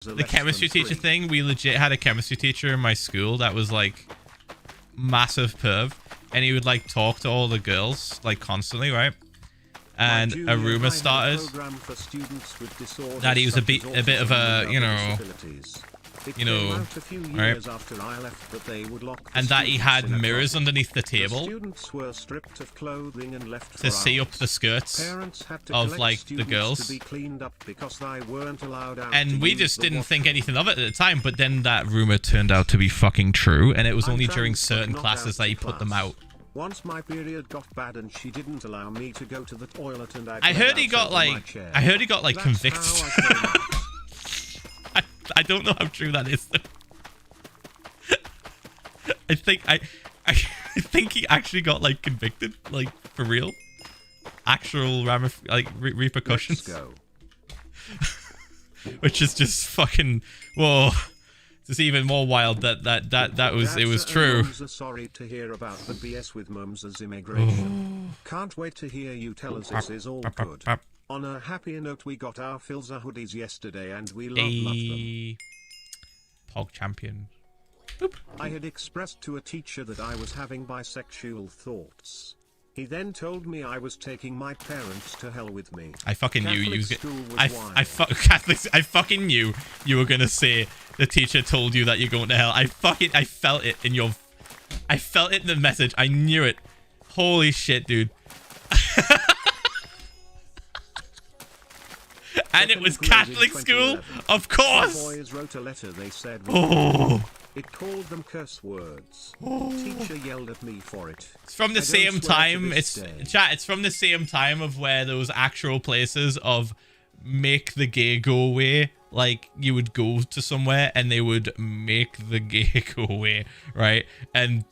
the chemistry teacher thing, we legit had a chemistry teacher in my school that was like massive perv, and he would like talk to all the girls like constantly, right? And a rumor started that he was a bit of a, you know, right? And that he had mirrors underneath the table to see up the skirts of like the girls. And we just didn't think anything of it at the time, but then that rumor turned out to be fucking true, and it was only during certain classes that he put them out. Once my period got bad and she didn't allow me to go to the toilet, and I heard he got like convicted. I don't know how true that is though. I think he actually got like convicted, like for real, actual repercussions. Let's go. Which is just fucking whoa. It's even more wild that was true. Sorry to hear about the BS with Mum's immigration. Can't wait to hear you tell us this is all good. On a happier note, we got our Philza hoodies yesterday and we love them. Pog champion. Boop. I had expressed to a teacher that I was having bisexual thoughts. He then told me I was taking my parents to hell with me. I fucking knew you. I fucking knew you were gonna say the teacher told you that you're going to hell. I felt it in your. I felt it in the message. I knew it. Holy shit, dude. And it was Catholic school, of course. The boys wrote a letter. They said. It called them curse words. Teacher yelled at me for it. It's from the same time. It's from the same time of where those actual places of make the gay go away. Like you would go to somewhere and they would make the gay go away, right? And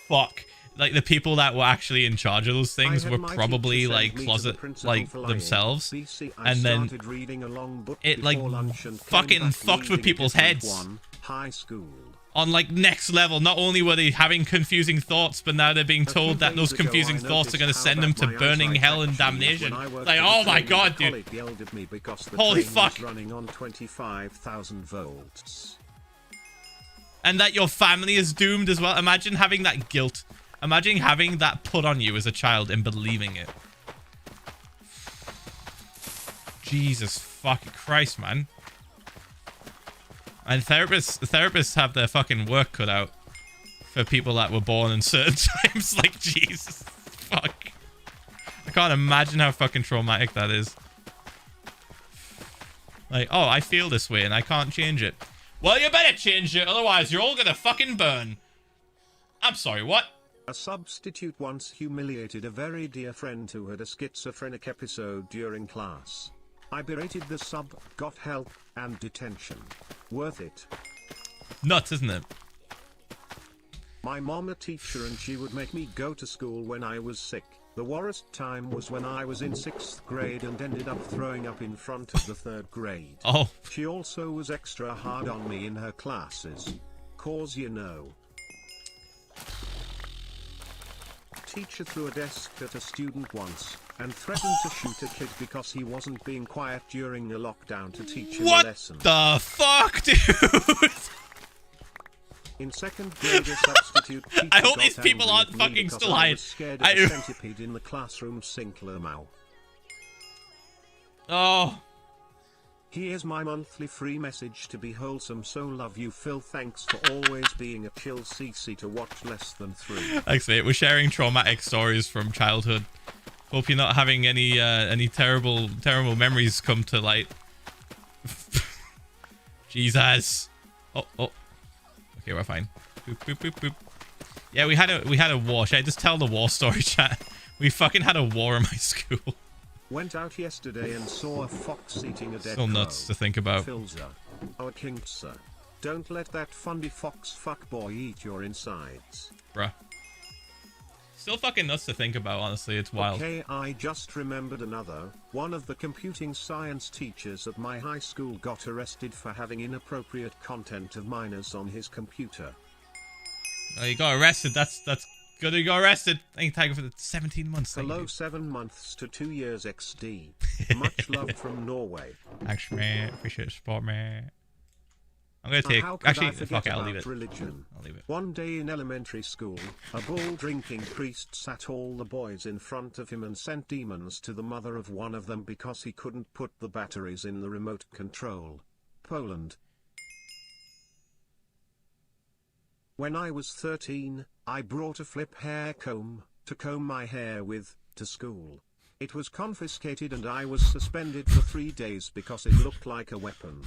fuck, like the people that were actually in charge of those things were probably like closet like themselves, and then it like fucking fucked with people's heads. High school. On like next level, not only were they having confusing thoughts, but now they're being told that those confusing thoughts are going to send them to burning hell and damnation. Like, oh my god, dude! Holy fuck! Running on 25,000 volts. And that your family is doomed as well. Imagine having that guilt. Imagine having that put on you as a child and believing it. Jesus fucking Christ, man. And therapists have their fucking work cut out for people that were born in certain times. Like, Jesus. Fuck. I can't imagine how fucking traumatic that is. Like, oh, I feel this way and I can't change it. Well, you better change it, otherwise you're all gonna fucking burn. I'm sorry, what? A substitute once humiliated a very dear friend who had a schizophrenic episode during class. I berated the sub, got help, and detention. Worth it. Nuts, isn't it? My mom a teacher and she would make me go to school when I was sick. The worst time was when I was in 6th grade and ended up throwing up in front of the 3rd grade. Oh. She also was extra hard on me in her classes. Cause you know. Teacher threw a desk at a student once and threatened to shoot a kid because he wasn't being quiet during a lockdown to teach him a lesson. What the fuck, dude? In 2nd grade, a substitute teacher I hope these people aren't fucking still hiding. Scared of a centipede in the classroom sink Lermau. Oh. Here's my monthly free message to be wholesome. So love you, Phil. Thanks for always being a chill CC to watch less than 3. Thanks, mate. We're sharing traumatic stories from childhood. Hope you're not having any terrible memories come to light. Jesus. Oh. Okay, we're fine. Boop, boop, boop, boop. Yeah, we had a war. Should I just tell the war story, chat? We fucking had a war in my school. Went out yesterday and saw a fox eating a dead Still nuts to think about. Philza. Our Kingsa. Don't let that fundy fox fuckboy eat your insides. Bruh. Still fucking nuts to think about, honestly. It's wild. Okay, I just remembered another. One of the computing science teachers at my high school got arrested for having inappropriate content of minors on his computer. Oh, you got arrested. That's good. You got arrested. Thank you, Tiger, for the 17 months. Hello, 7 months to 2 years XD. Much love from Norway. Thanks, man. Appreciate the support, man. I'm gonna take. Actually, fuck it. I'll leave it. Religion. I'll leave it. One day in elementary school, a bull-drinking priest sat all the boys in front of him and sent demons to the mother of one of them because he couldn't put the batteries in the remote control. Poland. When I was 13, I brought a flip hair comb to comb my hair with to school. It was confiscated and I was suspended for 3 days because it looked like a weapon.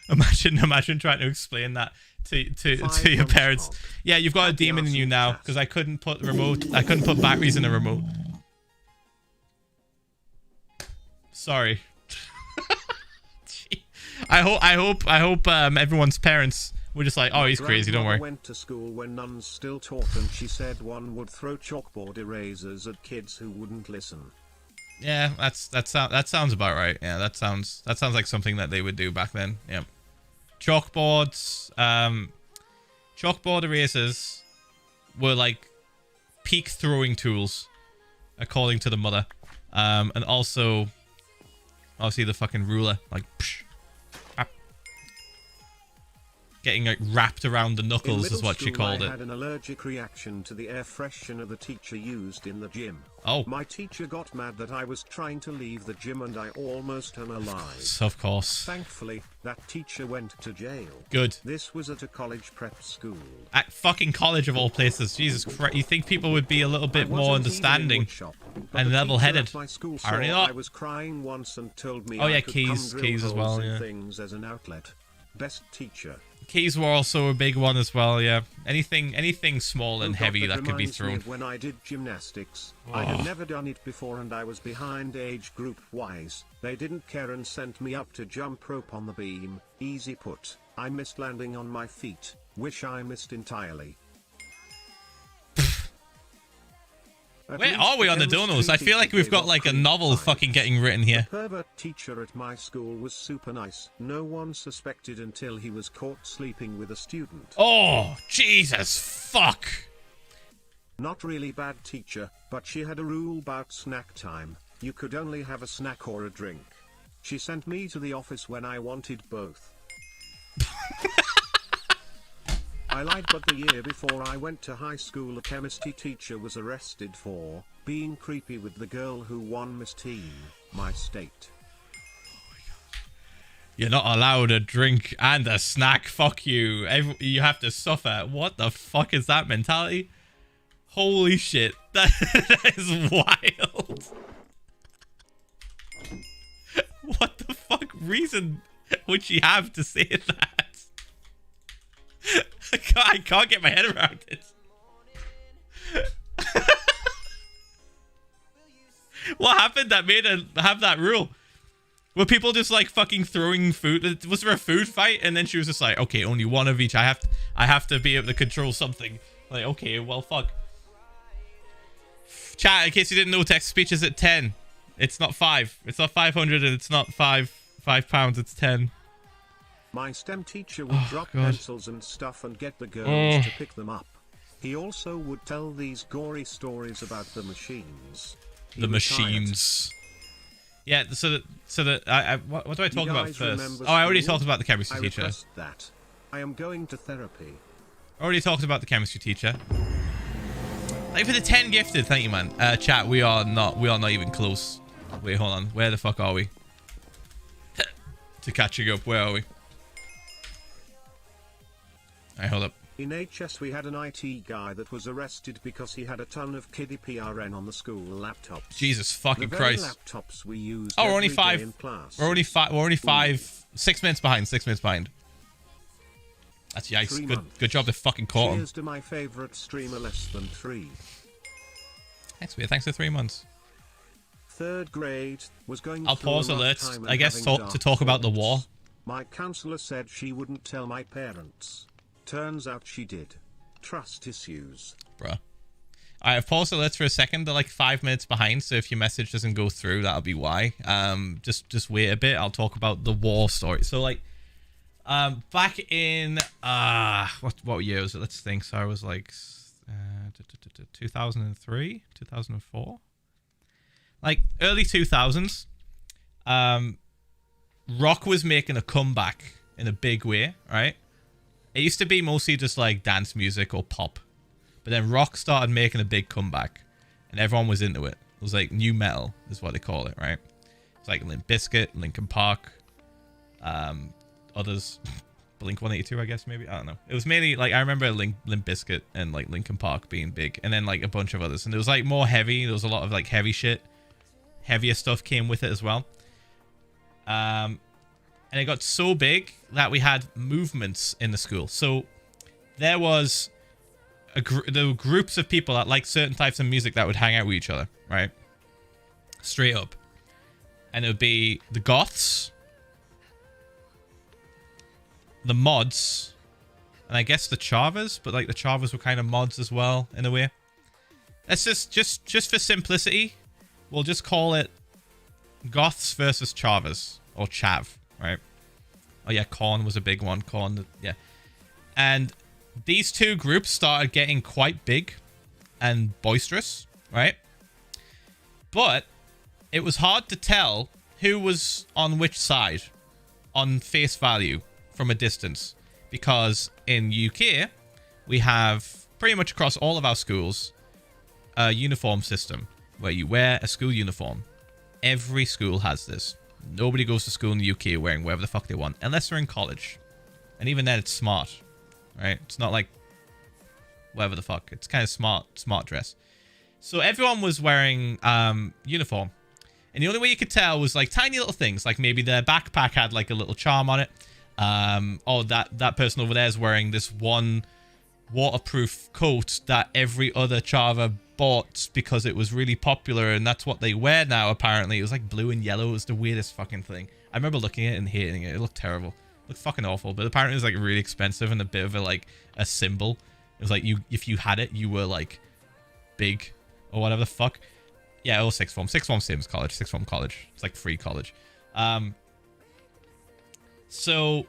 Imagine trying to explain that to your parents. Top. Yeah, you've got a demon in you now because I couldn't put batteries in the remote. Sorry. I hope everyone's parents were just like, oh, he's crazy, don't worry. I went to school when nuns still taught and she said one would throw chalkboard erasers at kids who wouldn't listen. Yeah, that sounds about right. Yeah, that sounds like something that they would do back then. Yeah. Chalkboards, chalkboard erasers were like peak throwing tools, according to the mother. And also, obviously the fucking ruler, like, psh, getting like wrapped around the knuckles is what she called it. I had an allergic reaction to the air freshener the teacher used in the gym. Oh. My teacher got mad that I was trying to leave the gym and I almost unalized. Of course. Thankfully, that teacher went to jail. Good. This was at a college prep school. At fucking college of all places. Jesus Christ. You think people would be a little bit more understanding and level-headed? Apparently not. I was crying once and told me keys as well, yeah. Things as an outlet. Best teacher. Keys were also a big one as well, yeah. Anything small and heavy that could be thrown. When I did gymnastics, I had never done it before and I was behind age group wise. They didn't care and sent me up to jump rope on the beam. Easy put. I missed landing on my feet. Wish I missed entirely. Where are we on the donos? I feel like we've got like a novel fucking getting written here. The pervert teacher at my school was super nice. No one suspected until he was caught sleeping with a student. Oh, Jesus, fuck. Not really bad teacher, but she had a rule about snack time. You could only have a snack or a drink. She sent me to the office when I wanted both. I lied, but the year before I went to high school a chemistry teacher was arrested for being creepy with the girl who won Miss Teen, my state. You're not allowed a drink and a snack, fuck you. You have to suffer. What the fuck is that mentality? Holy shit, that is wild. What the fuck reason would she have to say that? I can't get my head around it. What happened that made her have that rule? Were people just like fucking throwing food? Was there a food fight? And then she was just like, okay, only one of each. I have to be able to control something. Like, okay, well, fuck. Chat, in case you didn't know, text-to-speech is at 10. It's not 5. It's not 500 and it's not £5, it's 10. My STEM teacher would drop pencils and stuff and get the girls to pick them up. He also would tell these gory stories about the machines. The machines. Yeah, what do I talk about first? Oh, I already talked about the chemistry teacher. That. I am going to therapy. Already talked about the chemistry teacher. Thank you for the 10 gifted. Thank you, man. Chat, we are not even close. Wait, hold on. Where the fuck are we? To catching up, where are we? Alright, hold up. In HS we had an IT guy that was arrested because he had a ton of kiddie PRN on the school laptops. Jesus fucking Christ. Laptops we used we're only 5. In class. We're only 5. 6 minutes behind. 6 minutes behind. That's yikes. Good job they fucking caught him. Cheers to my favorite streamer less than 3. Thanks, mate. Thanks for 3 months. 3rd grade was going. I'll pause alerts. I guess to talk about the war. My counselor said she wouldn't tell my parents. Turns out she did. Trust issues. Bruh. I've paused alerts for a second. They're like 5 minutes behind, so if your message doesn't go through, that'll be why. Just wait a bit. I'll talk about the war story. So like, back in what year was it? Let's think. So I was like 2003, 2004, like early 2000s. Rock was making a comeback in a big way, right? It used to be mostly just like dance music or pop. But then rock started making a big comeback. And everyone was into it. It was like new metal is what they call it, right? It's like Limp Bizkit, Linkin Park, others. Blink-182, I guess, maybe. I don't know. It was mainly like, I remember Limp Bizkit and like Linkin Park being big. And then like a bunch of others. And it was like more heavy. There was a lot of like heavy shit. Heavier stuff came with it as well. And it got so big that we had movements in the school. So there was there were groups of people that liked certain types of music that would hang out with each other, right? Straight up. And it would be the goths, the mods, and I guess the chavas, but like the chavas were kind of mods as well in a way. Let's just for simplicity, we'll just call it goths versus chavas, or chav, right? Oh yeah, Korn was a big one. Korn, yeah. And these two groups started getting quite big and boisterous, right? But it was hard to tell who was on which side on face value from a distance, because in UK we have pretty much across all of our schools a uniform system where you wear a school uniform. Every school has this. Nobody goes to school in the UK wearing whatever the fuck they want, unless they're in college. And even then, it's smart, right? It's not like whatever the fuck. It's kind of smart dress. So everyone was wearing uniform. And the only way you could tell was like tiny little things. Like maybe their backpack had like a little charm on it. Oh, that person over there is wearing this one waterproof coat that every other chava bought because it was really popular, and that's what they wear now, apparently. It was like blue and yellow. It was the weirdest fucking thing. I remember looking at it and hating it. It looked terrible. It looked fucking awful. But apparently it was like really expensive and a bit of a symbol. It was like if you had it, you were like big or whatever the fuck. Yeah, it was sixth form. Sixth form, same as college. Sixth form college. It's like free college. So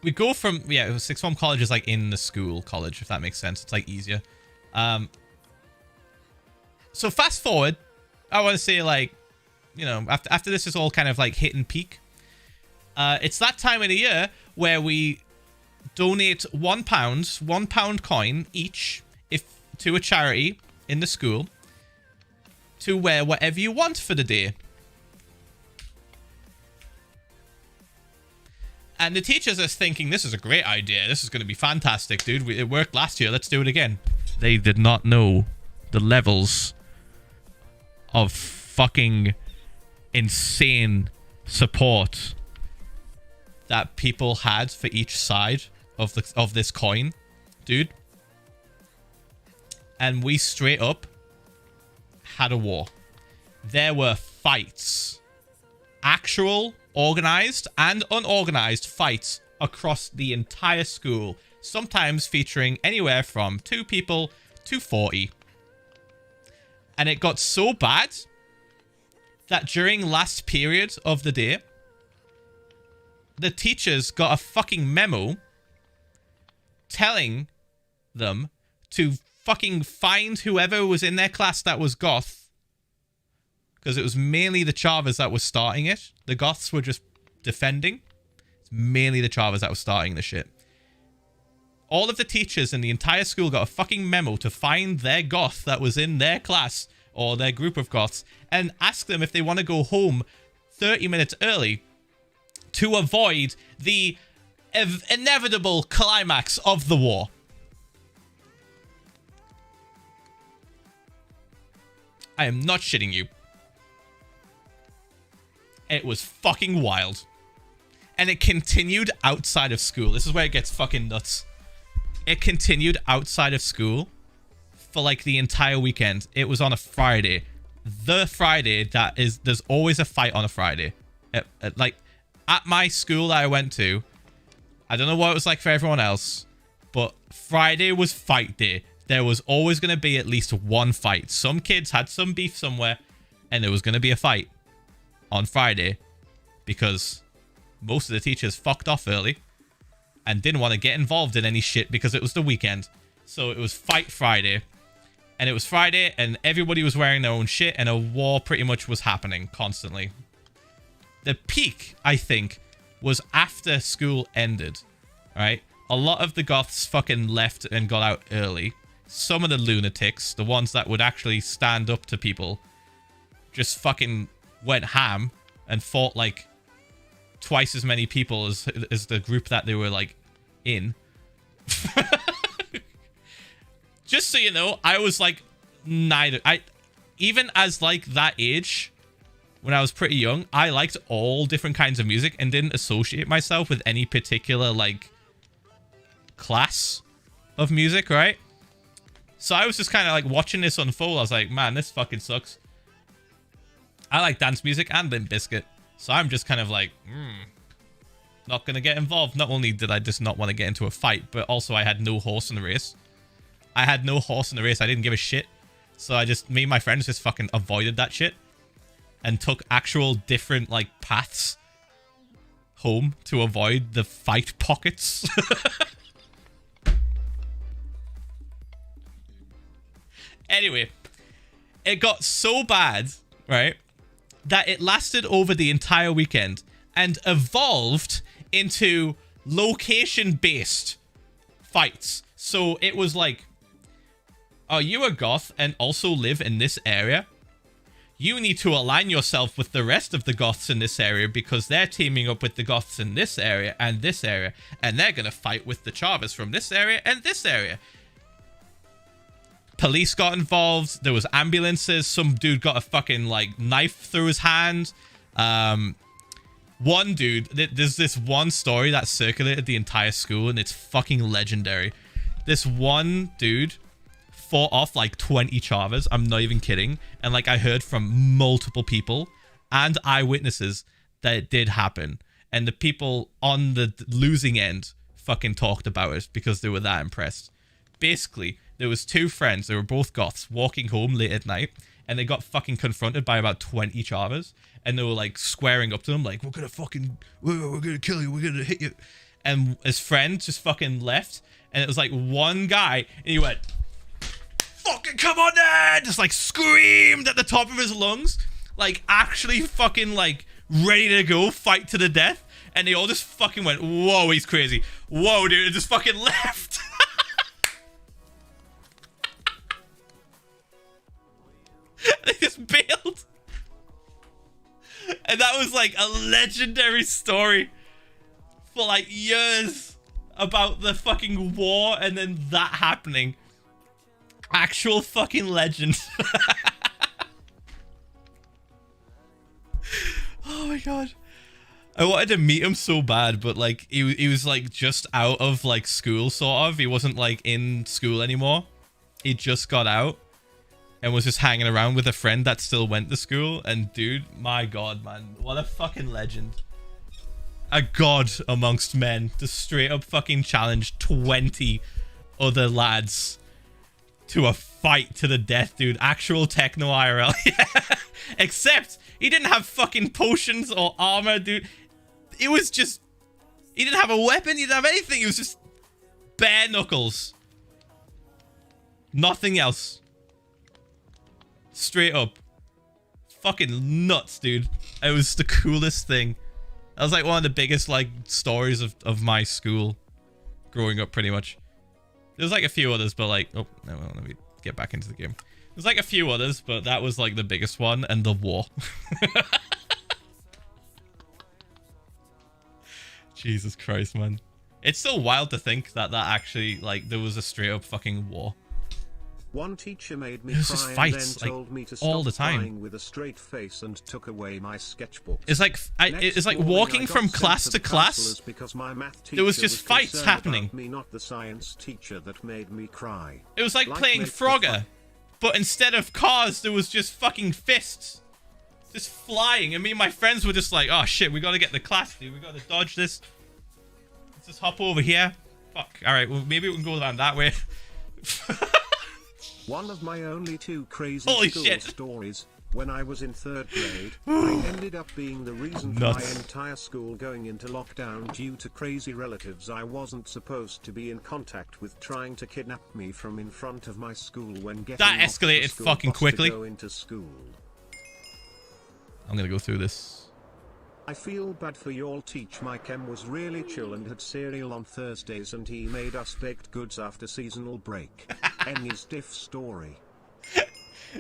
we go from, yeah, sixth form college is like in the school college, if that makes sense. It's like easier. So fast forward, I want to say like, you know, after this is all kind of like hit and peak, it's that time of the year where we donate £1 coin each to a charity in the school to wear whatever you want for the day. And the teachers are thinking, this is a great idea. This is going to be fantastic, dude. It worked last year. Let's do it again. They did not know the levels of fucking insane support that people had for each side of this coin, dude. And we straight up had a war. There were fights. Actual organized and unorganized fights across the entire school, sometimes featuring anywhere from 2 people to 40. And it got so bad that during last period of the day, the teachers got a fucking memo telling them to fucking find whoever was in their class that was goth, because it was mainly the chavas that was starting it. The goths were just defending. It's mainly the chavas that was starting the shit. All of the teachers in the entire school got a fucking memo to find their goth that was in their class or their group of goths and ask them if they want to go home 30 minutes early to avoid the inevitable climax of the war. I am not shitting you. It was fucking wild. And it continued outside of school. This is where it gets fucking nuts. It continued outside of school for like the entire weekend. It was on a Friday. The Friday that is, there's always a fight on a Friday. Like at my school that I went to, I don't know what it was like for everyone else, but Friday was fight day. There was always going to be at least one fight. Some kids had some beef somewhere, and there was going to be a fight on Friday because most of the teachers fucked off early and didn't want to get involved in any shit because it was the weekend. So it was Fight Friday. And it was Friday, and everybody was wearing their own shit, and a war pretty much was happening constantly. The peak, I think, was after school ended. right? A lot of the goths fucking left and got out early. Some of the lunatics, the ones that would actually stand up to people, just fucking went ham and fought like twice as many people as the group that they were like in. Just so you know, I was like neither. Even as like that age, when I was pretty young, I liked all different kinds of music and didn't associate myself with any particular like class of music, right? So I was just kind of like watching this unfold. I was like, man, this fucking sucks. I like dance music and Limp Bizkit. So I'm just kind of like, not going to get involved. Not only did I just not want to get into a fight, but also I had no horse in the race. I didn't give a shit. So me and my friends just fucking avoided that shit. And took actual different, like, paths home to avoid the fight pockets. Anyway, it got so bad, right, that it lasted over the entire weekend and evolved into location-based fights. So it was like, are you a goth and also live in this area? You need to align yourself with the rest of the goths in this area because they're teaming up with the goths in this area, and they're going to fight with the Chavas from this area and this area. Police got involved. There was ambulances. Some dude got a fucking like knife through his hand. One dude, there's this one story that circulated the entire school and it's fucking legendary. This one dude fought off like 20 Chavas. I'm not even kidding. And like I heard from multiple people and eyewitnesses that it did happen. And the people on the losing end fucking talked about it because they were that impressed. Basically, there was two friends. They were both goths walking home late at night. And they got fucking confronted by about 20 Chavas. And they were like squaring up to them like, we're gonna kill you. We're gonna hit you. And his friend just fucking left. And it was like one guy. And he went, fucking come on then! Just like screamed at the top of his lungs. Like actually fucking like ready to go fight to the death. And they all just fucking went, whoa, he's crazy. Whoa, dude, and just fucking left. They just bailed. And that was like a legendary story for like years about the fucking war and then that happening. Actual fucking legend. Oh my god. I wanted to meet him so bad, but like he was like just out of like school sort of. He wasn't like in school anymore. He just got out. And was just hanging around with a friend that still went to school. And dude, my god, man. What a fucking legend. A god amongst men. Just straight up fucking challenged 20 other lads to a fight to the death, dude. Actual techno IRL. Except he didn't have fucking potions or armor, dude. It was just... He didn't have a weapon. He didn't have anything. It was just bare knuckles. Nothing else. Straight up. Fucking nuts, dude. It was the coolest thing. That was like one of the biggest like stories of my school growing up, pretty much. There's like a few others, but like... Oh, no, let me get back into the game. There's like a few others, but that was like the biggest one. And the war. Jesus Christ, man. It's so wild to think that actually, like, there was a straight up fucking war. One teacher made me There's cry just fights, and then told me to all stop the time. crying with a straight face and took away my sketchbook. It's like it's like walking from class to class. Because my math there was just fights happening. Me, not the science teacher that made me cry. It was like playing Frogger, but instead of cars, there was just fucking fists, just flying. And me and my friends were just like, "Oh shit, we gotta get the class, dude. We gotta dodge this. Let's just hop over here." Fuck. All right, well maybe we can go down that way. One of my only two crazy school stories, when I was in 3rd grade, I ended up being the reason for my entire school going into lockdown due to crazy relatives I wasn't supposed to be in contact with trying to kidnap me from in front of my school when getting that escalated fucking quickly. To go into school. I'm gonna go through this. I feel bad for y'all. Teach my chem was really chill and had cereal on Thursdays, and he made us baked goods after seasonal break. Any stiff story.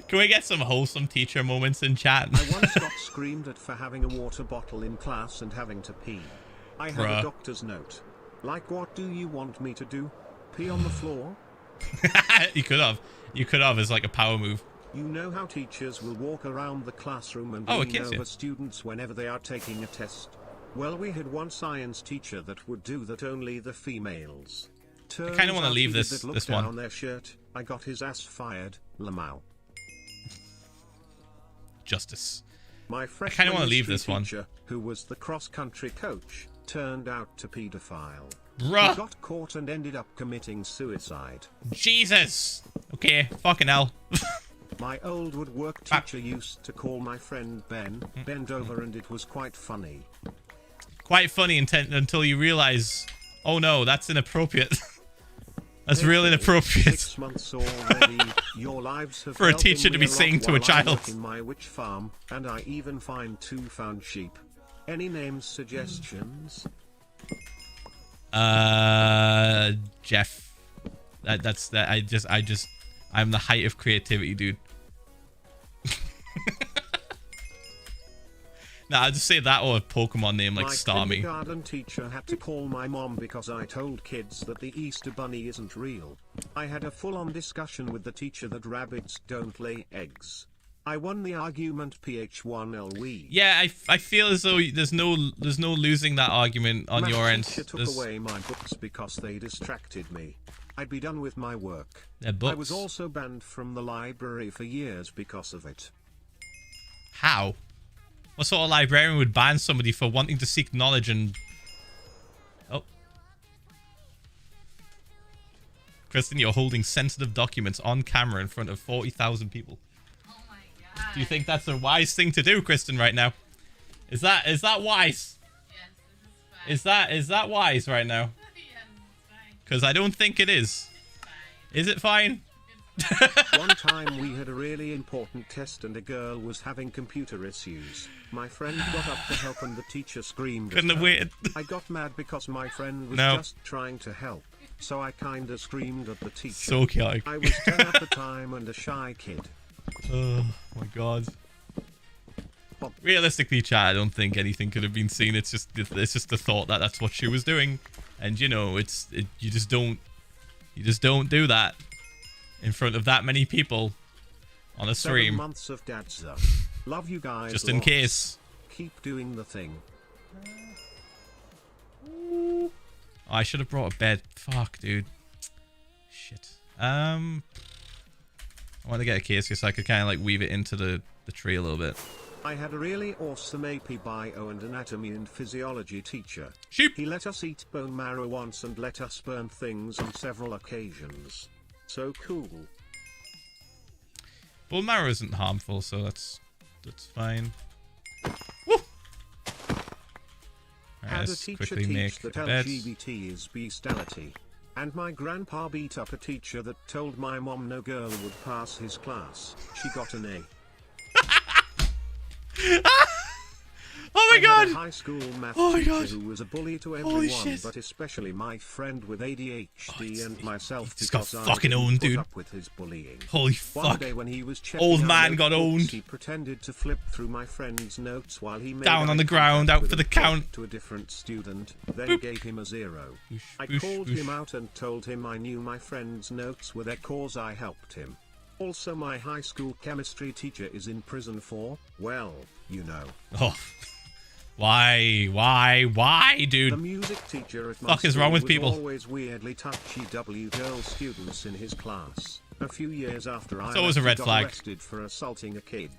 Can we get some wholesome teacher moments in chat? I once got screamed at for having a water bottle in class and having to pee. I had a doctor's note. Like, what do you want me to do? Pee on the floor? You could have. You could have as like a power move. You know how teachers will walk around the classroom and lean over students whenever they are taking a test? Well, we had one science teacher that would do that, only the females. I kind of want to leave this one. On their shirt. I got his ass fired. Lamau. Justice. My I kind of want to leave this one. Who was the cross-country coach, turned out to pedophile. Bruh. He got caught and ended up committing suicide. Jesus. Okay, fucking hell. My old woodwork teacher used to call my friend Ben, bend over, and it was quite funny. Quite funny until you realize, oh no, that's inappropriate. That's real inappropriate. 6 months already. Your lives have for a teacher to be saying to a child. In my witch farm, and I even find 2 found sheep. Any names suggestions? Jeff. That's that. I'm the height of creativity, dude. Nah, I'll just say that or a Pokemon name like Starmie. My kindergarten teacher had to call my mom because I told kids that the Easter Bunny isn't real. I had a full-on discussion with the teacher that rabbits don't lay eggs. I won the argument. PH1LW. Yeah, I feel as though there's no losing that argument on your end. Teacher took away my books because they distracted me. I'd be done with my work. Books. I was also banned from the library for years because of it. How? What sort of librarian would ban somebody for wanting to seek knowledge and... Oh. Kristen, you're holding sensitive documents on camera in front of 40,000 people. Oh my god. Do you think that's a wise thing to do, Kristen, right now? Is that wise? Yes, this is fine. Is that wise right now? Yes, it's fine. Because I don't think it is. It's fine. Is it fine? One time we had a really important test and a girl was having computer issues. My friend got up to help and the teacher screamed at Couldn't have her. waited. I got mad because my friend was No. just trying to help. So I kinda screamed at the teacher. So chaotic. I was 10 at the time and a shy kid. Oh my god. Realistically, chat, I don't think anything could have been seen. It's just the thought that that's what she was doing, and you know, you just don't do that in front of that many people on a stream. 7 months of dadza. Love you guys. Just in case. Keep doing the thing. Oh, I should have brought a bed. Fuck, dude. Shit. I want to get a case so I could kind of like weave it into the tree a little bit. I had a really awesome AP Bio and Anatomy and Physiology teacher. Sheep. He let us eat bone marrow once and let us burn things on several occasions. So cool. Bone marrow isn't harmful, so that's fine. Woo! Right, Had a let's teacher quickly teach make that beds. LGBT is bestiality. And my grandpa beat up a teacher that told my mom no girl would pass his class. She got an A. Oh my god! I had a high school math Oh my teacher god! who was a bully to Holy everyone, shit. but especially my friend with ADHD and myself He just got because fucking I didn't owned, put dude. up with his bullying. Holy One fuck. day when he was checking Old our man got notebooks, owned. He pretended to flip through my friend's notes while he made Down on eye the ground, contact out with for the and count. talked to a different student, then Boop. gave him a 0. Boosh, I boosh, called boosh. him out and told him I knew my friend's notes were there cause I helped him. Also, my high school chemistry teacher is in prison for, well, you know. Oh. Why, The dude? music teacher at my Fuck is school wrong with was people? always weirdly touchy W girl students in his class. A few years after I always a left, red he got flag. arrested for assaulting a kid.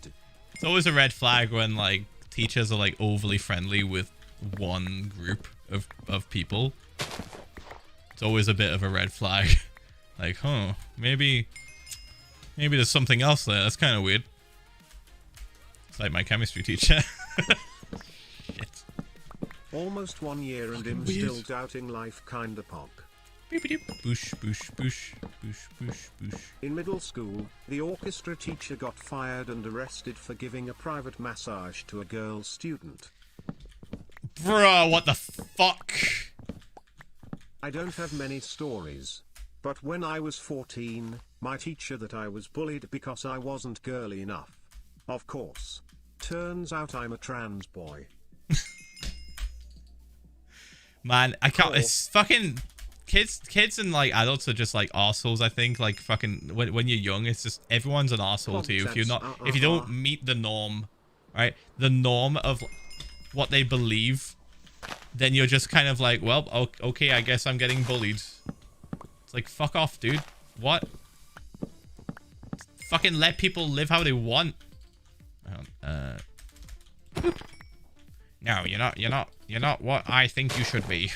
It's always a red flag when like teachers are like overly friendly with one group of people. It's always a bit of a red flag. Like, huh, maybe there's something else there. That's kind of weird. It's like my chemistry teacher. Shit. Almost 1 year and him Weird. still doubting life kinda pog. Boop-a-doop. Boosh, boosh, boosh, boosh, boosh, boosh. In middle school, the orchestra teacher got fired and arrested for giving a private massage to a girl student. Bro, what the fuck? I don't have many stories. But when I was 14, my teacher that I was bullied because I wasn't girly enough. Of course. Turns out I'm a trans boy. Man, I can't. It's fucking kids and like adults are just like arseholes. I think like fucking when you're young, it's just everyone's an arsehole to you if you're not if you don't meet the norm, right? The norm of what they believe, then you're just kind of like, well, okay, I guess I'm getting bullied. It's like, fuck off, dude. What? Fucking let people live how they want. No, you're not what I think you should be.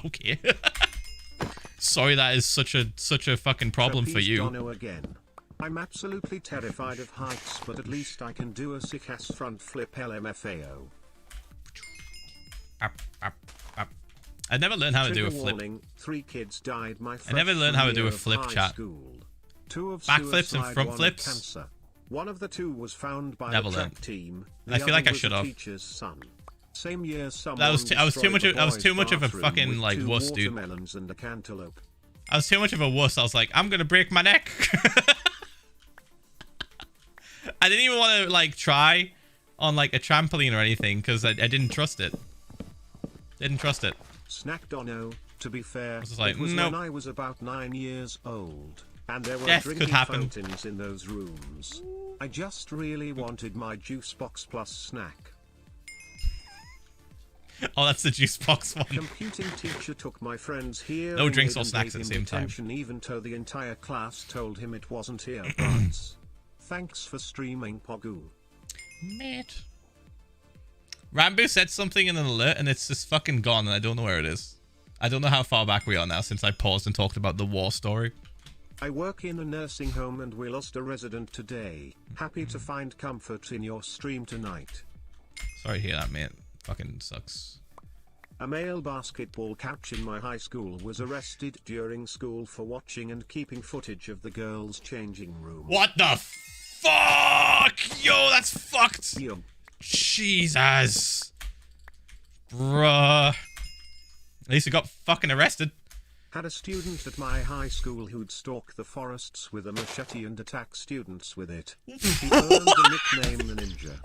Okay. Sorry, that is such a fucking problem for you. Again. I'm absolutely terrified of heights, but at least I can do a sick-ass front flip LMFAO. Up. I never learned how to do a flip. Warning, 3 kids died I never learned how to do a flip, chat. 2 of Backflips and front 1 flips. Cancer. One of the 2 was found by Never the learned. track team. I feel like I should have. Teacher's son. Same year, I was too much of a fucking like wuss, dude. And a cantaloupe. I was too much of a wuss. I was like, I'm gonna break my neck. I didn't even want to like try on like a trampoline or anything because I didn't trust it. Didn't trust it. Snack Dono, to be fair, like, it was nope. when I was about 9 years old, and there were Death drinking could happen. fountains in those rooms. I just really wanted my juice box plus snack. Oh, that's the juice box one. Computing teacher took my friends here. No drinks or snacks at the same time. Even though the entire class told him it wasn't here. Boatz. Thanks for streaming, Pogu. Mate. Rambo said something in an alert and it's just fucking gone and I don't know where it is. I don't know how far back we are now since I paused and talked about the war story. I work in a nursing home and we lost a resident today. Happy to find comfort in your stream tonight. Sorry to hear that, mate. Fucking sucks. A male basketball coach in my high school was arrested during school for watching and keeping footage of the girls' changing room. What the fuck? Yo, that's fucked. Yo. Jesus. Bruh. At least he got fucking arrested. Had a student at my high school who'd stalk the forests with a machete and attack students with it. He earned the nickname the Ninja.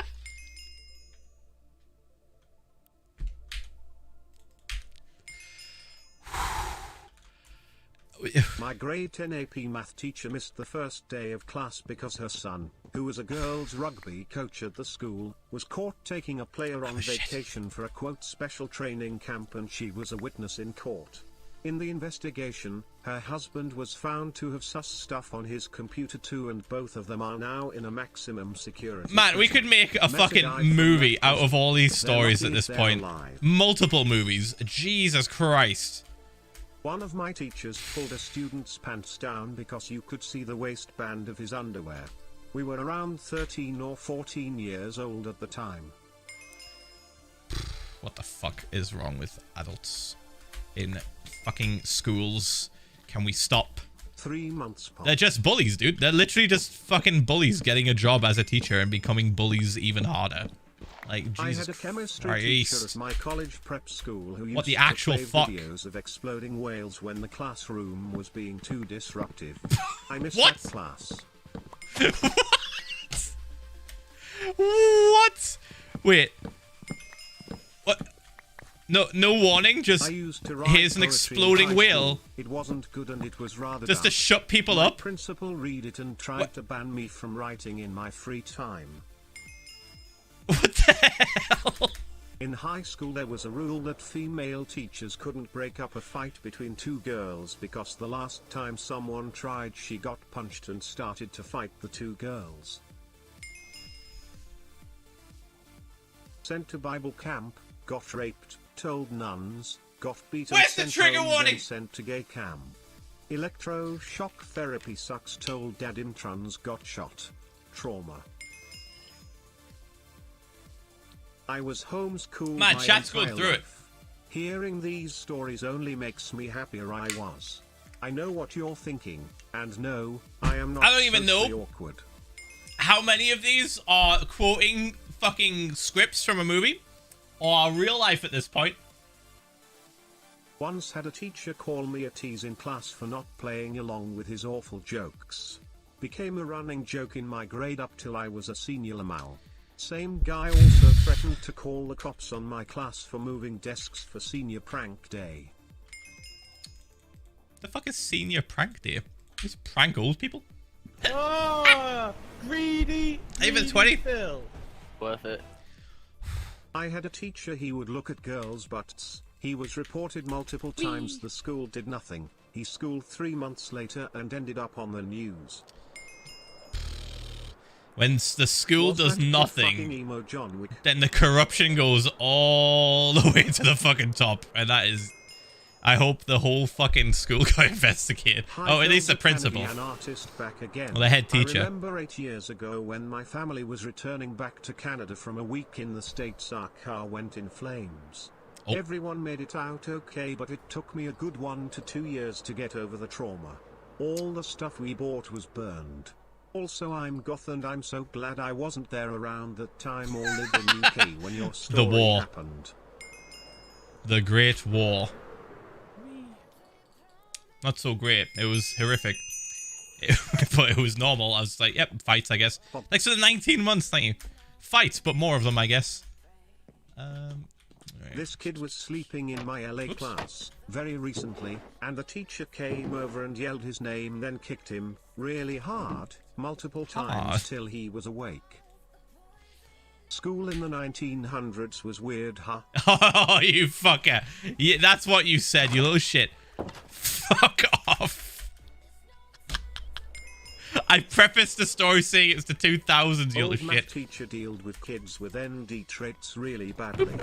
My grade 10 AP math teacher missed the first day of class because her son, who was a girls rugby coach at the school, was caught taking a player on vacation for a quote special training camp and she was a witness in court. In the investigation, her husband was found to have sus stuff on his computer too and both of them are now in a maximum security. Man, we could make a fucking movie out of all these stories at this point. Multiple movies. Jesus Christ. One of my teachers pulled a student's pants down because you could see the waistband of his underwear. We were around 13 or 14 years old at the time. What the fuck is wrong with adults in fucking schools? Can we stop? 3 months past. They're just bullies, dude. They're literally just fucking bullies getting a job as a teacher and becoming bullies even harder. Like, Jesus I had a chemistry Christ. teacher at my college prep school who used the actual to fuck? play videos of exploding whales when the classroom was being too disruptive. I missed What? that class. What? Wait. What? No warning, just I used to write here's an poetry exploding in high whale. school. It wasn't good and it was rather Just to dumb. shut people My up? principal read it and tried to ban me from writing in my free time. What the hell? In high school there was a rule that female teachers couldn't break up a fight between 2 girls because the last time someone tried she got punched and started to fight the 2 girls. Sent to Bible camp, got raped, told nuns, got beaten, Where's the sent trigger home, warning? then sent to gay camp. Electroshock therapy sucks, told dad introns got shot. Trauma. I was homeschooled Man, my chat's going entire through it. life. Hearing these stories only makes me happier I was. I know what you're thinking, and no, I am not I don't even socially know. awkward. How many of these are quoting fucking scripts from a movie? or real life at this point. Once had a teacher call me a tease in class for not playing along with his awful jokes. Became a running joke in my grade up till I was a senior Lamal. Same guy also threatened to call the cops on my class for moving desks for senior prank day. The fuck is senior prank day? Just prank old people? Oh, greedy. Even 20? Phil. Worth it. I had a teacher, he would look at girls' butts. He was reported multiple times. The school did nothing. He schooled 3 months later and ended up on the news. When the school does nothing, Emo John Wick? then the corruption goes all the way to the fucking top. And that is... I hope the whole fucking school got investigated. Oh, at least the principal. An artist back again. Well, the head teacher. I remember 8 years ago when my family was returning back to Canada from a week in the States, our car went in flames. Oh. Everyone made it out okay, but it took me a good 1 to 2 years to get over the trauma. All the stuff we bought was burned. Also, I'm goth and I'm so glad I wasn't there around that time or lived in UK when your story war. happened. The Great War. Not so great. It was horrific. But it was normal. I was like, yep, fights, I guess. Like, so the 19 months, thank you. Fights, but more of them, I guess. Right. This kid was sleeping in my LA class very recently, and the teacher came over and yelled his name, then kicked him really hard, multiple times till he was awake. School in the 1900s was weird, huh? Oh, you fucker. Yeah, that's what you said, you little shit. Fuck off. I prefaced the story saying it's the 2000s, you Old little math shit. teacher dealt with kids with ND traits really badly.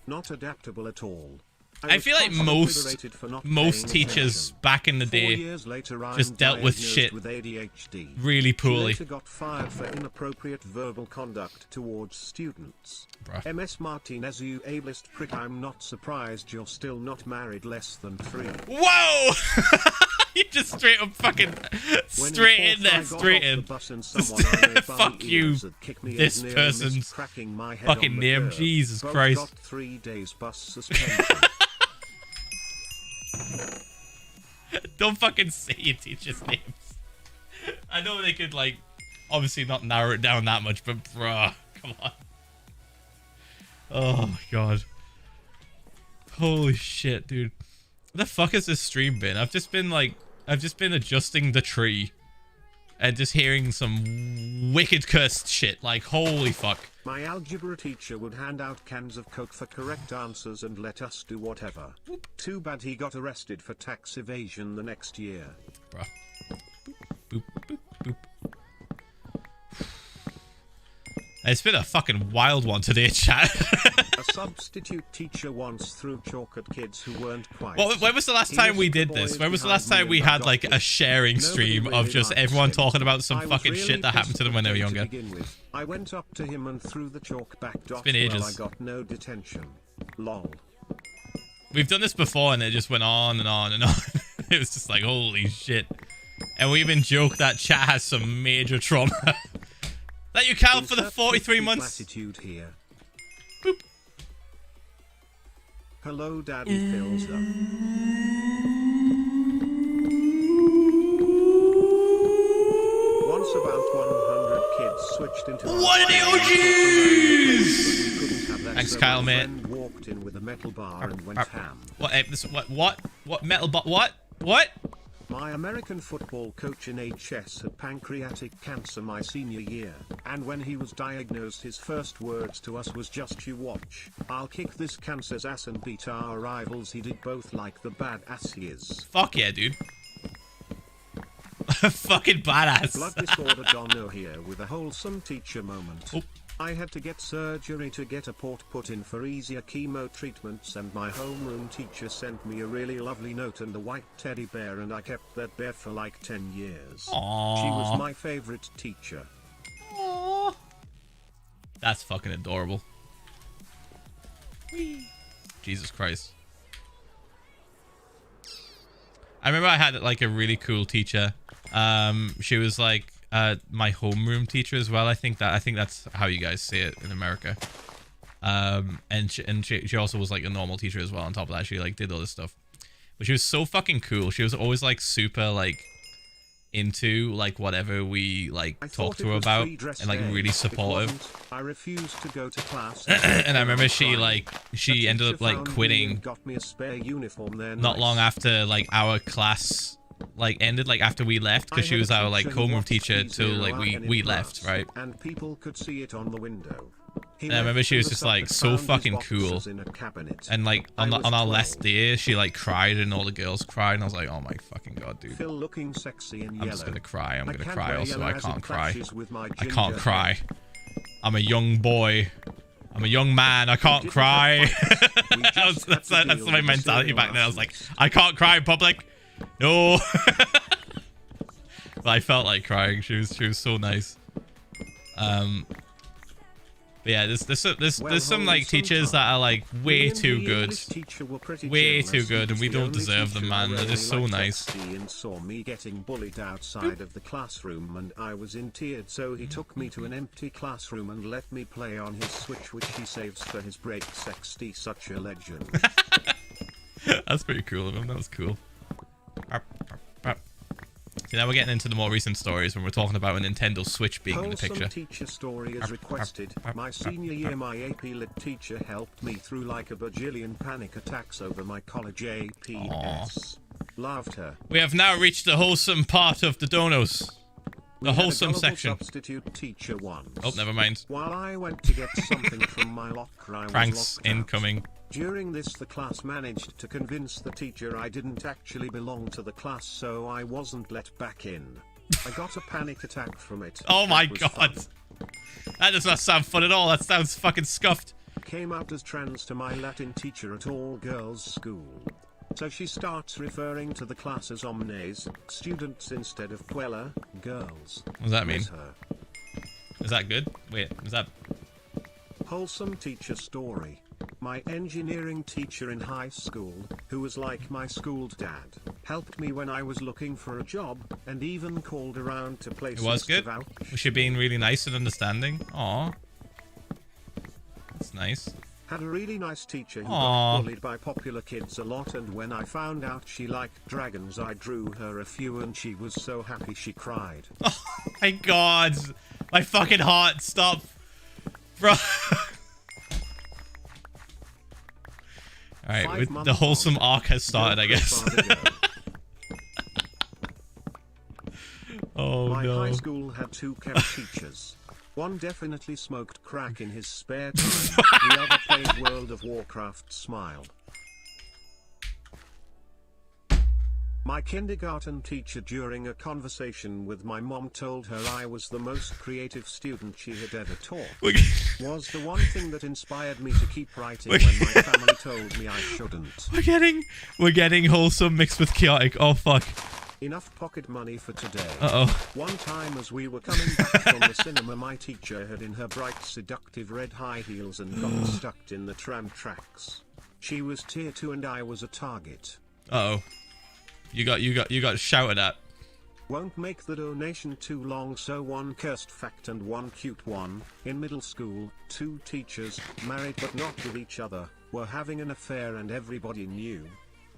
Not adaptable at all. I feel like most teachers back in the day just dealt with shit with ADHD. really poorly. She later got fired for inappropriate verbal conduct towards students. Bruh. MS Martinez, you ableist prick, I'm not surprised you're still not married less than 3. Whoa! You just straight up fucking straight in there, straight in. Fuck you, this person's fucking name, Jesus Christ. Got 3 days bus suspension. Don't fucking say your teachers' names. I know they could, like, obviously not narrow it down that much, but bruh, come on. Oh my god. Holy shit, dude. What the fuck has this stream been? I've just been adjusting the tree and just hearing some wicked cursed shit. Like, holy fuck. My algebra teacher would hand out cans of Coke for correct answers and let us do whatever. Too bad he got arrested for tax evasion the next year. Bruh. Boop, boop, boop. It's been a fucking wild one today, chat. A substitute teacher once threw chalk at kids who weren't quiet. Well, when was the last time we did this? When was the last time we had like a sharing stream of just everyone talking about some fucking shit that happened to them when they were younger? I went up to him and threw the chalk back. It's been ages. Well, I got no detention. Lol. We've done this before and it just went on and on and on. It was just like, holy shit. And we even joked that chat has some major trauma. That you count for the 43 months. Here. Boop. Hello, Daddy Philza. Once about 100 kids switched into one of the OGs. Thanks, Kyle, mate. Walked in with a metal bar and went ham. What metal bar? What? My American football coach in HS had pancreatic cancer my senior year, and when he was diagnosed his first words to us was just you watch, I'll kick this cancer's ass and beat our rivals. He did both like the badass he is. Fuck yeah, dude. Fucking badass. Blood disorder Dono here with a wholesome teacher moment. Oh. I had to get surgery to get a port put in for easier chemo treatments, and my homeroom teacher sent me a really lovely note and a white teddy bear, and I kept that bear for like 10 years. Aww. She was my favorite teacher. Aww. That's fucking adorable. Whee. Jesus Christ. I remember I had like a really cool teacher. She was like my homeroom teacher as well. I think that's how you guys say it in America. And she also was like a normal teacher as well. On top of that, she like did all this stuff, but she was so fucking cool. She was always like super like into like whatever we like talked to her about, and like really supportive. I refused to go to class. And I remember she ended up like quitting got me a spare uniform there. not long after like our class like ended, like after we left, because she was our like homeroom teacher till like we left, right? And people could see it on the window. And I remember she was just like so fucking cool, and like on our last day she like cried and all the girls cried, and I was like, oh my fucking god, dude, Phil looking sexy and I'm just gonna cry. I'm gonna cry. wear Also, yellow I as can't it cry. clashes with my I can't ginger cry. hair. I'm a young boy. I'm a young man. I can't cry. That's my mentality back then. I was like, I can't cry in public. No. But I felt like crying. She was so nice. But yeah, there's some like teachers that are like way too good, and we don't deserve them, man. They're just so nice. And saw me getting bullied outside of the classroom, and I was in tears, so he took me to an empty classroom and let me play on his Switch, which he saves for his break. Sexty, such a legend. That's pretty cool of him. That was cool. See, now we're getting into the more recent stories when we're talking about a Nintendo Switch being in the picture. Teacher story is requested. My senior year, my AP Lit teacher helped me through like a bajillion panic attacks over my college APS. Loved her. We have now reached the wholesome part of the donos. The wholesome section. Substitute teacher once. Oh, never mind. While I went to get something from my locker, I was Pranks locked incoming. out. During this, the class managed to convince the teacher I didn't actually belong to the class, so I wasn't let back in. I got a panic attack from it. Oh my god. That does not sound fun at all. That sounds fucking scuffed. Came out as trans to my Latin teacher at all-girls school. So she starts referring to the class as omnes, students instead of puella, girls. What does that mean? Is that good? Wait, is that... Wholesome teacher story. My engineering teacher in high school, who was like my school dad, helped me when I was looking for a job, and even called around to places. It was good? Was she being really nice and understanding? Aw. That's nice. Had a really nice teacher who got bullied by popular kids a lot, and when I found out she liked dragons, I drew her a few and she was so happy she cried. Oh my god. My fucking heart, stop. Bro. Alright, the wholesome arc has started, I guess. Oh my no. My high school had two chem teachers. One definitely smoked crack in his spare time. The other played World of Warcraft. Smile. My kindergarten teacher, during a conversation with my mom, told her I was the most creative student she had ever taught. Was the one thing that inspired me to keep writing when my family told me I shouldn't. We're getting wholesome mixed with chaotic. Oh fuck. Enough pocket money for today. Uh-oh. One time as we were coming back from the cinema, my teacher had in her bright seductive red high heels and got stuck in the tram tracks. She was tier 2 and I was a target. Uh-oh. You got shouted at. Won't make the donation too long, so one cursed fact and one cute one. In middle school, two teachers, married but not with each other, were having an affair and everybody knew.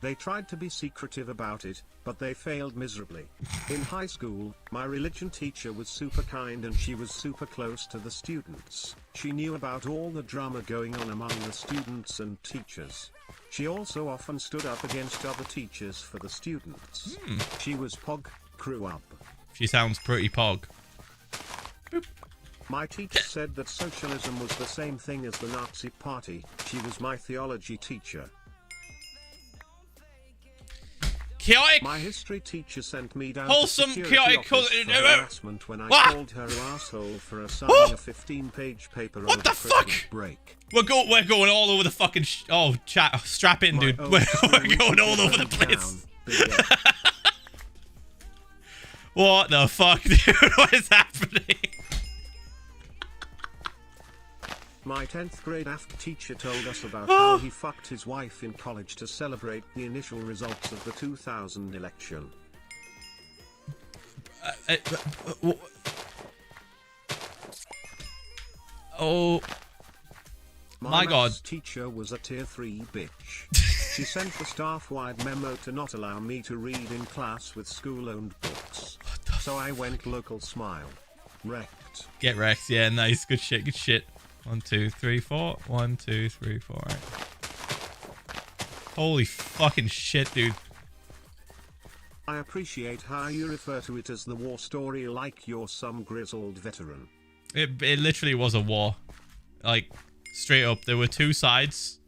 They tried to be secretive about it, but they failed miserably. In high school, my religion teacher was super kind and she was super close to the students. She knew about all the drama going on among the students and teachers. She also often stood up against other teachers for the students. She was Pog, crew up. She sounds pretty Pog. Boop. My teacher said that socialism was the same thing as the Nazi Party. She was my theology teacher. Chaotic. My history teacher sent me down wholesome to chaotic harassment when I called her asshole for assigning a 15-page paper what over the fuck? Christmas break. We're going all over the fucking chat. Strap in, dude. We're going all over the place. What the fuck, dude? What is happening? My 10th grade AFT teacher told us about how he fucked his wife in college to celebrate the initial results of the 2000 election. My God. maths teacher was a tier 3 bitch. She sent the staff-wide memo to not allow me to read in class with school-owned books. So I went local smile. Wrecked. Get wrecked. Yeah, nice. Good shit. Good shit. 1, 2, 3, 4. 1, 2, 3, 4. Right. Holy fucking shit, dude. I appreciate how you refer to it as the war story like you're some grizzled veteran. It literally was a war. Like, straight up. There were two sides.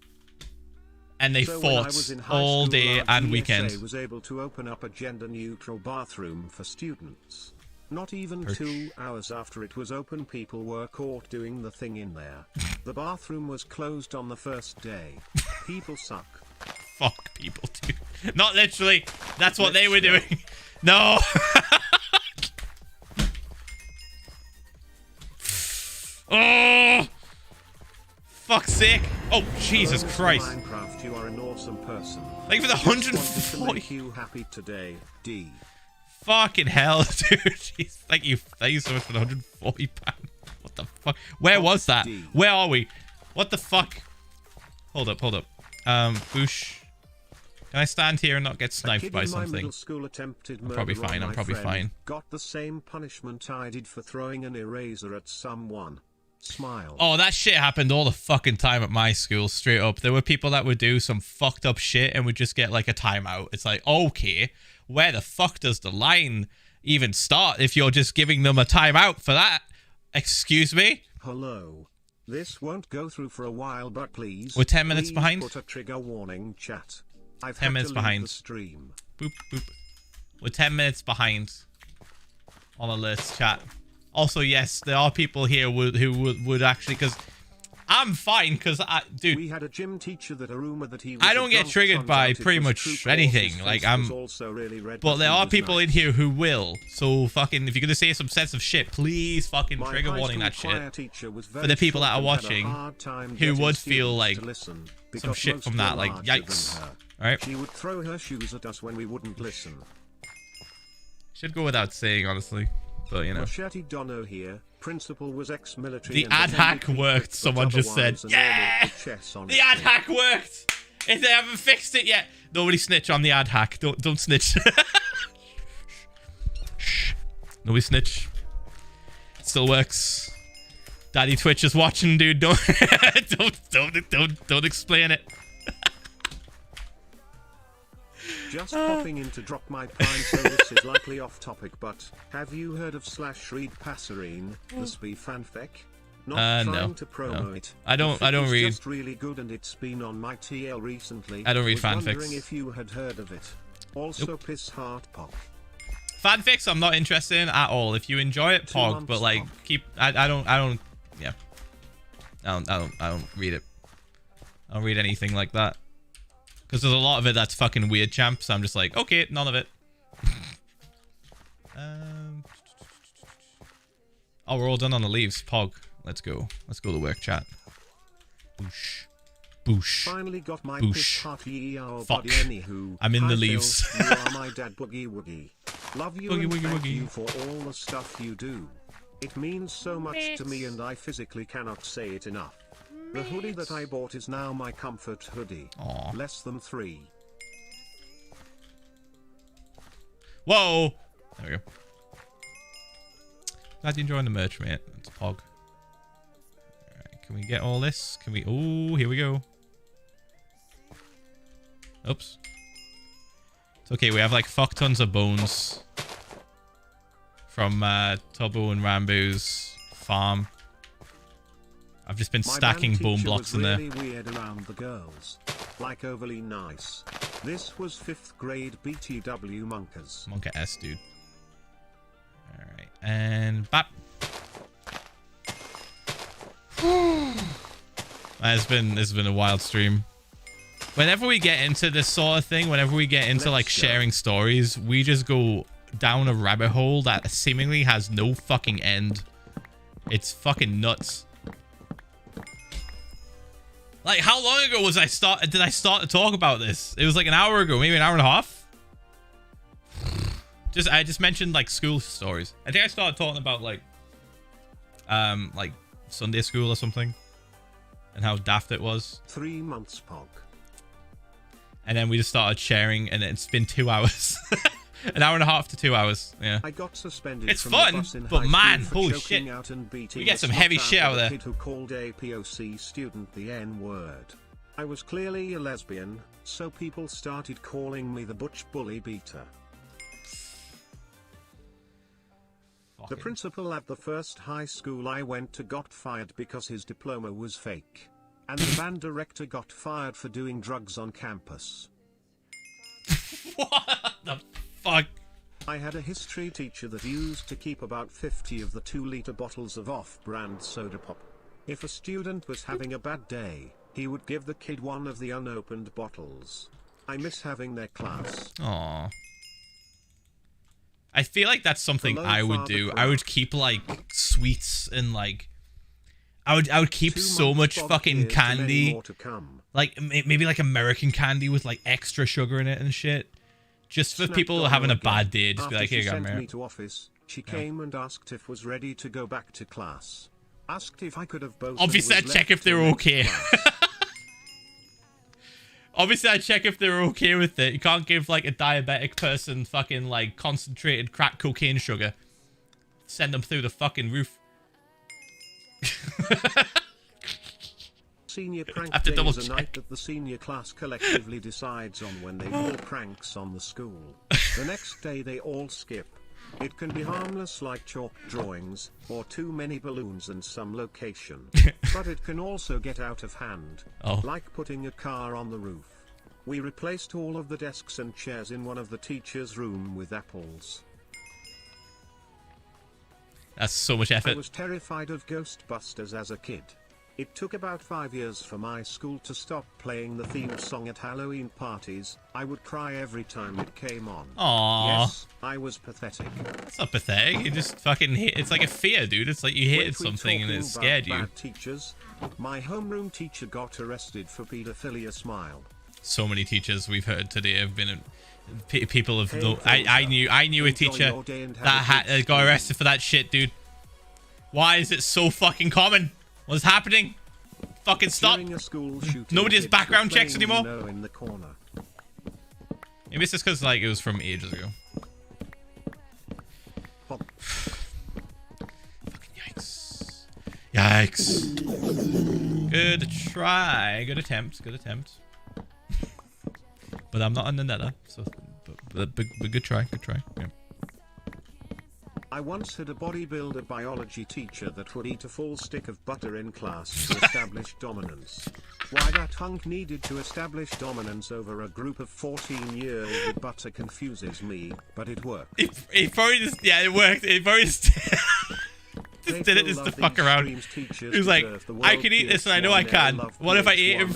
And they fought all day and weekend. DSA was able to open up a gender-neutral bathroom for students. Not even 2 hours after it was open, people were caught doing the thing in there. The bathroom was closed on the first day. People suck. Fuck people, dude. Not literally. That's what they were doing. No. Oh. Fuck's sake. Oh, Jesus Christ. Minecraft, you are an awesome person. Thank you for the Just wanted to 140. make you happy today, D. Fucking hell, dude. Jeez, thank you so much for the 140 pounds. What the fuck? Where was that? Where are we? What the fuck? Hold up. Boosh. Can I stand here and not get sniped by something? I'm probably fine. I'm probably fine. Got the same punishment I did for throwing an eraser at someone. Smile. Oh, that shit happened all the fucking time at my school, straight up. There were people that would do some fucked up shit and would just get like a timeout. It's like, okay, where the fuck does the line even start if you're just giving them a timeout for that? Excuse me? Hello. This won't go through for a while, but please. We're 10 minutes behind. Put a trigger warning, chat. I've 10 minutes behind. The stream. Boop, boop. We're 10 minutes behind on alerts, chat. Also, yes, there are people here who would actually, because I'm fine, because dude, we had a gym teacher that a rumor that he was I don't get triggered by pretty much anything. Like but there are people in here who will. So fucking, if you're gonna say some sensitive shit, please fucking trigger warning that shit for the people that are watching who would feel like some shit from that. Like yikes. All right. She would throw her shoes at us when we wouldn't listen. Should go without saying, honestly. But, you know. Machete Dono here. Principal was ex-military. The ad hack worked, someone just said. Yeah! The ad hack worked! If they haven't fixed it yet. Nobody snitch on the ad hack. Don't snitch. Shh. Nobody snitch. It still works. Daddy Twitch is watching, dude. Don't don't explain it. Just popping in to drop my prime, so this is likely off topic, but have you heard of /read Passerine, the spy fanfic? Not trying to promo it. I don't read. It's just really good and it's been on my TL recently. I don't read fanfics. Wondering if you had heard of it. Also piss heart pop. Fanfics I'm not interested in at all. If you enjoy it, pog, but like I don't yeah. I don't read it. I don't read anything like that. Because there's a lot of it that's fucking weird, champ. So I'm just like, okay, none of it. Oh, we're all done on the leaves. Pog. Let's go. Let's go to work, chat. Boosh. Boosh. Finally got my Boosh. Fuck. Anywho, I'm in the leaves. You are my dad, Boogie Woogie. Love you and thank you for all the stuff you do. It means so much to me and I physically cannot say it enough. The hoodie that I bought is now my comfort hoodie. Aww. Less than 3. Whoa! There we go. Glad you're enjoying the merch, mate. That's pog. Alright, can we get all this? Can we... Oh, here we go. Oops. It's okay, we have like fuck tons of bones. From Tubbo and Rambo's farm. I've just been stacking bone blocks in there. Really weird around the girls. Like overly nice. This was 5th grade BTW Monkers. Monka S, dude. Alright, and bap. It's been a wild stream. Whenever we get into this sort of thing, whenever we get into like sharing stories, we just go down a rabbit hole that seemingly has no fucking end. It's fucking nuts. Like, how long ago did I start to talk about this? It was like an hour ago, maybe an hour and a half. I just mentioned like school stories. I think I started talking about like Sunday school or something. and how daft it was. 3 months, Pog. And then we just started sharing, and it's been 2 hours. An hour and a half to 2 hours. Yeah. I got suspended. It's from fun, the bus in but high man, school for holy shit. choking out and beating We get the some snot heavy out shit of out a there. kid who called a POC student the N-word. I was clearly a lesbian, so people started calling me the butch bully beater. The principal at the first high school I went to got fired because his diploma was fake. And the band director got fired for doing drugs on campus. What the fuck? I had a history teacher that used to keep about 50 of the 2-liter bottles of off-brand soda pop. If a student was having a bad day, he would give the kid one of the unopened bottles. I miss having their class. Aww. I feel like that's something I would do. I would keep like sweets and like I would keep so much fucking candy. Like maybe like American candy with like extra sugar in it and shit. Just for people having a bad day, just be like, here you go, man. She came and asked if was ready to go back to class. Asked if I could have both. Obviously I'd check if they were okay. Obviously, I check if they're okay with it. You can't give, like, a diabetic person fucking, like, concentrated crack cocaine sugar. Send them through the fucking roof. Senior prank have to day double is a check. night that the senior class collectively decides on when they pull pranks on the school. The next day they all skip. It can be harmless like chalk drawings, or too many balloons in some location. But it can also get out of hand, like putting a car on the roof. We replaced all of the desks and chairs in one of the teachers' room with apples. That's so much effort. I was terrified of Ghostbusters as a kid. It took about 5 years for my school to stop playing the theme song at Halloween parties. I would cry every time it came on. Aww. Yes, I was pathetic. That's not pathetic. You just fucking hate. It's like a fear, dude. It's like you hated something and it scared you. Bad teachers. My homeroom teacher got arrested for pedophilia. Smile. So many teachers we've heard today have been. People have. I knew a teacher that got arrested for that shit, dude. Why is it so fucking common? What's happening? Fucking stop. Nobody does background checks anymore. In the corner. Maybe it's just because like it was from ages ago. Fucking yikes. Yikes. Good try. Good attempt. Good attempt. But I'm not on the nether, so but good try. Good try. Yeah. I once had a bodybuilder biology teacher that would eat a full stick of butter in class to establish dominance. Why that hunk needed to establish dominance over a group of 14-year-olds with butter confuses me, but it worked. It probably just, yeah, it worked. It probably just, just did it just to fuck around. He was like, I can eat this and I know I can. What if I ate it in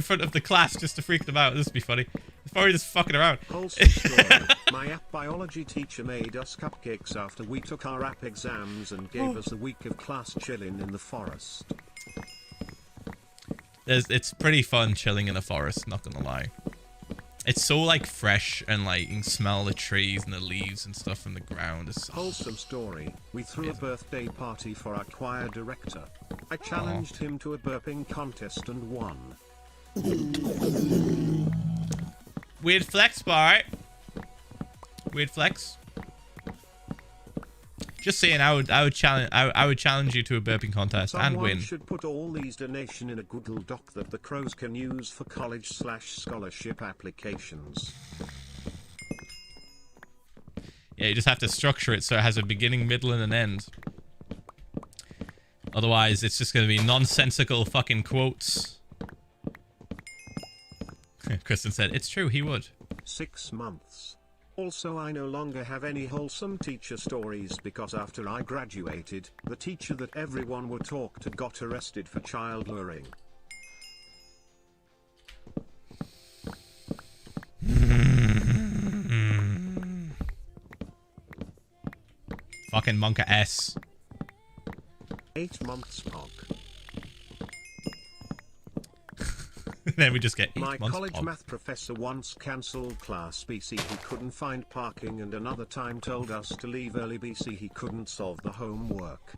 front of the class just to freak them out? This would be funny. It's probably just fucking around. Wholesome story. My app biology teacher made us cupcakes after we took our app exams and gave us a week of class chilling in the forest. It's pretty fun chilling in the forest, not gonna lie. It's so like fresh and like you can smell the trees and the leaves and stuff from the ground. It's wholesome story. We threw a birthday party for our choir director. I challenged him to a burping contest and won. Weird flex, but alright. Weird flex. Just saying, I would challenge you to a burping contest and win. Someone should put all these donations in a Google Doc that the crows can use for college/scholarship applications. Yeah, you just have to structure it so it has a beginning, middle, and an end. Otherwise, it's just going to be nonsensical fucking quotes. Kristen said, it's true, he would. 6 months. Also, I no longer have any wholesome teacher stories because after I graduated, the teacher that everyone would talk to got arrested for child luring. Fucking Monka S. 8 months, Pog. Then we just get 8 My months college Pog. math professor once cancelled class BC he couldn't find parking and another time told us to leave early BC he couldn't solve the homework.